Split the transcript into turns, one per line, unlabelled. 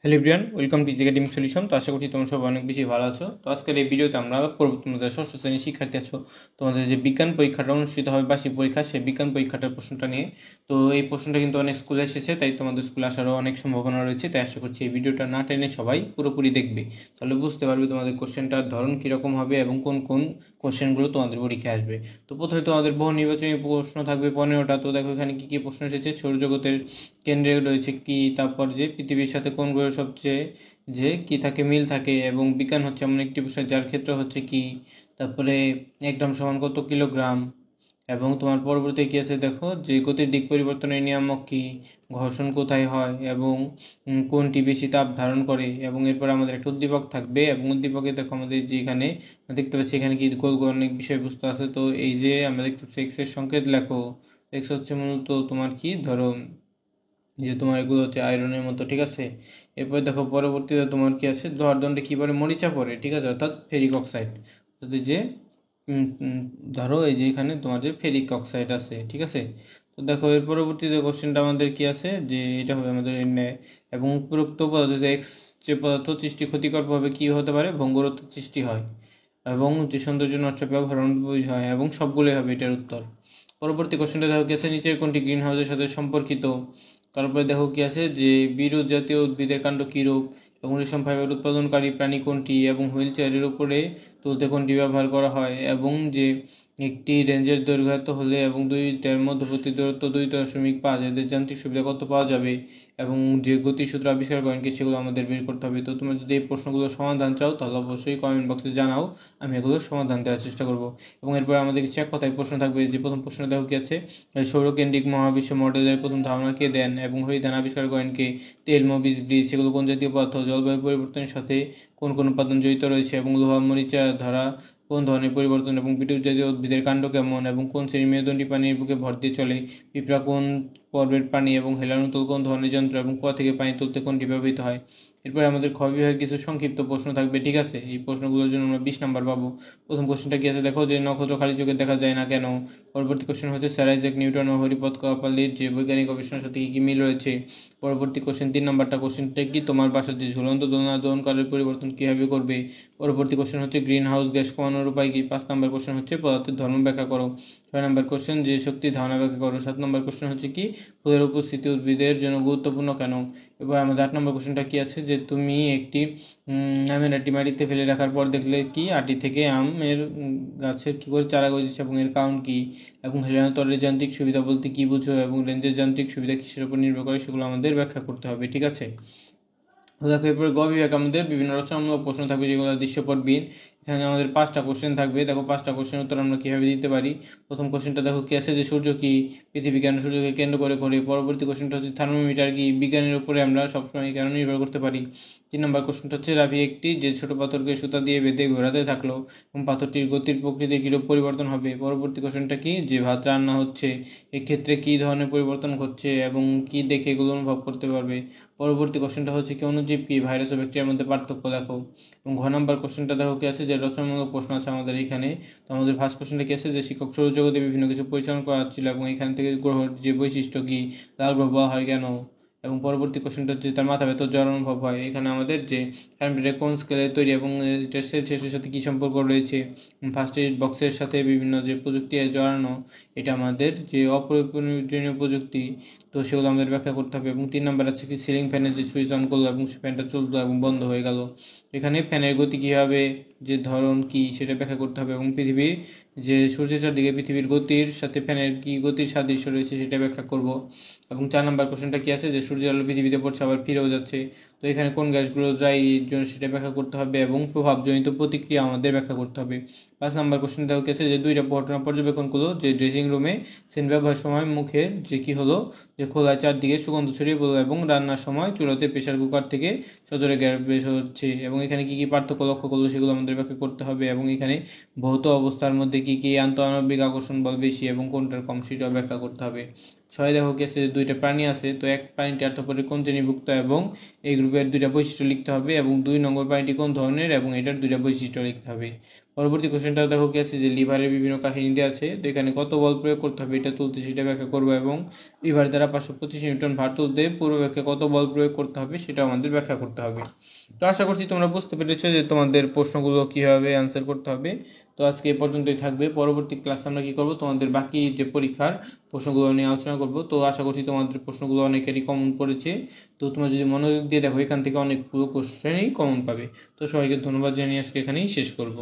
Hello everyone, welcome to academic solution. তো আশা করছি তোমরা সব অনেক বেশি ভালো আছো। তো আজকের এই ভিডিওতে আমরা তোমাদের ষষ্ঠ শ্রেণীর শিক্ষার্থী আছো, তোমাদের যে বিজ্ঞান পরীক্ষাটা অনুষ্ঠিত হবে বার্ষিক পরীক্ষা, সেই বিজ্ঞান পরীক্ষাটার প্রশ্নটা নিয়ে। তো এই প্রশ্নটা কিন্তু অনেক স্কুলে এসেছে, তাই তোমাদের স্কুলে আসারও অনেক সম্ভাবনা রয়েছে। তাই আশা করছি এই ভিডিওটা না টেনে সবাই পুরোপুরি দেখবে, তাহলে বুঝতে পারবে তোমাদের কোশ্চেনটার ধরন কীরকম হবে এবং কোন কোন কোশ্চেনগুলো তোমাদের পরীক্ষায় আসবে। তো প্রথমে তোমাদের বহু নির্বাচনী প্রশ্ন থাকবে 15টা। তো দেখো এখানে কী কী প্রশ্ন এসেছে। সৌরজগতের কেন্দ্রে রয়েছে কি, তারপর যে পৃথিবীর সাথে কোন গ্রহ সবচেয়ে যে কি থাকে মিল থাকে, এবং বিজ্ঞান হচ্ছে এমন একটি বিষয় যার ক্ষেত্র হচ্ছে কি, তারপরে 1 গ্রাম সমান কত কিলোগ্রাম, এবং তোমার পরবর্তী কি আছে দেখো যে গতির দিক পরিবর্তনের নিয়ামক কি, ঘর্ষণ কোথায় হয়, এবং কোনটি বেশি তাপ ধারণ করে। এবং এরপর আমাদের একটা উদ্দীপক থাকবে, এবং উদ্দীপকে দেখো আমাদের যে এখানে দেখতে পাচ্ছি এখানে কি গোল গোল অনেক বিষয়বস্তু আছে। তো এই যে আমরা দেখতে পাচ্ছি এক্স এর সংকেত লেখো। এক্স হচ্ছে মূলত তোমার কি ধরো যে তোমার এগুলো হচ্ছে আয়রনের মতো, ঠিক আছে। এরপর দেখো পরবর্তীতে তোমার কি আছে, লোহার দণ্ডে কী পড়ে, মরিচা পড়ে, ঠিক আছে, অর্থাৎ ফেরিক অক্সাইড। যদি যে ধরো এই যে এখানে তোমার যে ফেরিক অক্সাইড আছে, ঠিক আছে। তো দেখো এর পরবর্তীতে কোশ্চেনটা আমাদের কি আছে যে এটা হবে আমাদের এবং উপরোক্ত পদার্থ এক্স যে পদার্থ সৃষ্টি ক্ষতিকর প্রভাবে কী হতে পারে, ভঙ্গুরত্ব সৃষ্টি হয়, এবং যে সৌন্দর্য নষ্ট ব্যবহার হয়, এবং সবগুলোই হবে এটার উত্তর। পরবর্তী কোশ্চেনটা দেখো কি আছে, নিচের কোনটি গ্রিন হাউসের সাথে সম্পর্কিত। তারপরে দেখো কি আছে যে বিরুৎ জাতীয় উদ্ভিদের কাণ্ড কীরূপ, এবং রেশম ফাইবার উৎপাদনকারী প্রাণী কোনটি, এবং হুইল চেয়ারের উপরে তুলতে কোনটি ব্যবহার করা হয়, এবং যে একটি রেঞ্জের দৈর্ঘ্য এত হলে এবং দুইটার মধ্যবর্তী দূরত্ব 2.5 এদের যান্ত্রিক সুবিধা কত পাওয়া যাবে, এবং যে গতিসূত্র আবিষ্কার করেন কি সেগুলো আমাদের বের করতে হবে। তো তোমরা যদি এই প্রশ্নগুলো সমাধান চাও তাহলে অবশ্যই কমেন্ট বক্সে জানাও, আমি এগুলো সমাধান দেওয়ার চেষ্টা করব। এবং এরপর আমাদের কিছু এক কথায় প্রশ্ন থাকবে। যে প্রথম প্রশ্ন দেখো কি আছে, সৌরকেন্দ্রিক মহাবিশ্ব মডেলের প্রথম ধারণা কে দেন, এবং হরিদান আবিষ্কার করেন কে, তেল মবিজ গ্রিস সেগুলো কোন জাতীয় পদার্থ, জলবায়ু পরিবর্তনের সাথে কোন কোন উপাদান জড়িত রয়েছে, এবং লোহা মরিচা ধরা কোন ধরনের পরিবর্তন, এবং বিটুপ জাতীয় উদ্ভিদের কাণ্ড কেমন, এবং কোন শ্রেণীর মেরুদণ্ডী পানির বুকে ভর দিয়ে চলে, পিঁপড়া কোন পর্বের প্রাণী, এবং হেলানোতল কোন ধরনের যন্ত্র, এবং কুয়া থেকে পানি তুলতে কোনটি ব্যবহৃত হয়। এরপরে আমাদের খ বিভাগে কিছু সংক্ষিপ্ত প্রশ্ন থাকবে, ঠিক আছে। এই প্রশ্নগুলোর জন্য আমরা 20 নাম্বার পাবো। প্রথম কোশ্চেনটা কি আছে দেখো, যে নক্ষত্র খালি চোখে দেখা যায় না কেন। পরবর্তী কোশ্চেন হচ্ছে স্যার আইজ্যাক নিউটন ও হরিপদ কাপালির যে বৈজ্ঞানিক গবেষণার সাথে কী কী মিল রয়েছে। পরবর্তী কোশ্চেন 3 নাম্বারটা কোশ্চেনটা কি, তোমার বাসার যে ঝুলন্ত দোলনা দোলনকালের পরিবর্তন কীভাবে করবে। পরবর্তী কোশ্চেন হচ্ছে গ্রিন হাউস গ্যাস কমানোর উপায় কি। 5 নাম্বার কোশ্চেন হচ্ছে পদার্থের ধর্ম ব্যাখ্যা করো। 6 নাম্বার কোশ্চেন যে শক্তির ধারণা ব্যাখ্যা করো। 7 নাম্বার কোশ্চেন হচ্ছে কি, ফুলের উপস্থিতি উদ্ভিদের জন্য গুরুত্বপূর্ণ কেন। এবার আমাদের 8 নম্বর কোশ্চেনটা কি আছে, যে তুমি একটি আমের আটি মাটিতে ফেলে রাখার পর দেখলে কি আটি থেকে আমের গাছের কী করে চারা গজিয়েছে এবং এর কারণ কি, এবং হেলানোতলের যান্ত্রিক সুবিধা বলতে কি বুঝো, এবং রেঞ্জের যান্ত্রিক সুবিধা কিসের উপর নির্ভর করে সেগুলো আমাদের ব্যাখ্যা করতে হবে, ঠিক আছে। দেখো এরপরে গ বিভাগ আমাদের বিভিন্ন রচনামূলক প্রশ্ন থাকবে, যেগুলো দৃশ্যপটবিহীন। এখানে আমাদের 5টা কোশ্চেন থাকবে। দেখো 5টা কোশ্চেন উত্তর আমরা কীভাবে দিতে পারি। প্রথম কোশ্চেনটা দেখো কি আছে, যে সূর্য কি, পৃথিবী কেন সূর্যকে কেন্দ্র করে ঘোরে। পরবর্তী কোশ্চেনটা হচ্ছে থার্মোমিটার কি, বিজ্ঞানের উপরে আমরা সবসময় কেন নির্ভর করতে পারি। 3 নম্বর কোশ্চেনটা হচ্ছে রাভি একটি যে ছোট পাথরকে সুতা দিয়ে বেঁধে ঘোরাতে থাকলো, এবং পাথরটির গতির প্রকৃতির কীরূপ পরিবর্তন হবে। পরবর্তী কোশ্চেনটা কি, যে ভাত রান্না হচ্ছে এক্ষেত্রে কী ধরনের পরিবর্তন ঘটছে, এবং কি দেখে এগুলো অনুভব করতে পারবে। পরবর্তী কোশ্চেনটা হচ্ছে কি, অণুজীব কি, ভাইরাস ও ব্যাকটেরিয়ার মধ্যে পার্থক্য দেখো। এবং ঘ নম্বর কোশ্চেনটা দেখো কি আছে, যে রচনামূলক প্রশ্ন আছে আমাদের এখানে। তো আমাদের ফার্স্ট কোশ্চেনটা কি আছে, যে শিক্ষক সৌরজগতে বিভিন্ন কিছু পরিচালনা করা হচ্ছিল, এবং এখান থেকে গ্রহের যে বৈশিষ্ট্য কি, লাল গ্রহ বলা হয় কেন। এবং পরবর্তী কোশ্চেনটা হচ্ছে তার মাথা ব্যথা জ্বর অনুভব হয়। এখানে আমাদের যে কারেন্টের কোন স্কেলে তৈরি, এবং এটার শেষের সাথে কী সম্পর্ক রয়েছে। ফার্স্ট এড বক্সের সাথে বিভিন্ন যে প্রযুক্তি জড়ানো, এটা আমাদের যে অপ্রয়োজনীয় প্রযুক্তি, তো সেগুলো আমাদের ব্যাখ্যা করতে হবে। এবং 3 নম্বর আছে কি, সিলিং ফ্যানের যে সুইচ অন করলো এবং ফ্যানটা চলতো এবং বন্ধ হয়ে গেল, এখানে ফ্যানের গতি কীভাবে, যে ধরন কি সেটা ব্যাখ্যা করতে হবে। এবং পৃথিবীর যে সূর্যের চারদিকে পৃথিবীর গতির সাথে ফ্যানের কি গতির সাদৃশ্য রয়েছে সেটা ব্যাখ্যা করব। এবং 4 নম্বর কোশ্চেনটা কি আছে, যে সূর্যের আলো পৃথিবীতে পড়ছে আবার ফিরেও যাচ্ছে, তো এখানে কোন গ্যাসগুলো ড্রাই জন্য সেটা ব্যাখ্যা করতে হবে, এবং প্রভাবজনিত প্রতিক্রিয়া আমাদের ব্যাখ্যা করতে হবে। 5 নম্বর কোশ্চেন দেওয়া গেছে, যে দুইটা ঘটনা পর্যবেক্ষণ করলো, যে ড্রেসিং রুমে সেন্ট ব্যবহারের সময় মুখের যে কি হলো, যে খোলায় চারদিকে সুগন্ধ ছড়িয়ে পড়লো, এবং রান্নার সময় চুলাতে প্রেশার কুকার থেকে সজোরে গ্যাস বের হচ্ছে, এবং এখানে কি কি পার্থক্য লক্ষ্য করলো সেগুলো আমাদের ব্যাখ্যা করতে হবে। এবং এখানে ভৌত অবস্থার মধ্যে কি কি আন্তঃআণবিক আকর্ষণ বল বেশি এবং কোনটার কম সেটাও ব্যাখ্যা করতে হবে। 6 দেখো গেছে, দুইটা প্রাণী আছে, তো এক প্রাণীটি আর্থ্রোপডের কোন শ্রেণীভুক্ত, এবং এই গ্রুপের 2টা বৈশিষ্ট্য লিখতে হবে, এবং 2 নম্বর প্রাণীটি কোন ধরনের, এবং এটার 2টা বৈশিষ্ট্য লিখতে হবে। পরবর্তী কোশ্চেনটা দেখো কি আছে যে লিভারের বিভিন্ন কাহিনী দেওয়া আছে। তো এখানে কত বল প্রয়োগ করতে হবে এটা তুলতে সেটা ব্যাখ্যা করবো, এবং লিভার দ্বারা 525 নিউটন ভার তুলতে পূর্বপক্ষে কত বল প্রয়োগ করতে হবে সেটা আমাদের ব্যাখ্যা করতে হবে। তো আশা করছি তোমরা বুঝতে পেরেছো যে তোমাদের প্রশ্নগুলো কীভাবে অ্যান্সার করতে হবে। তো আজকে এ পর্যন্তই থাকবে। পরবর্তী ক্লাসে আমরা কী করবো, তোমাদের বাকি যে পরীক্ষার প্রশ্নগুলো নিয়ে আলোচনা করব। তো আশা করছি তোমাদের প্রশ্নগুলো অনেকেরই কমন পড়েছে। তো তোমরা যদি মনোযোগ দিয়ে দেখো এখান থেকে অনেকগুলো কোশ্চেনই কমন পাবে। তো সবাইকে ধন্যবাদ জানিয়ে আজকে এখানেই শেষ করব।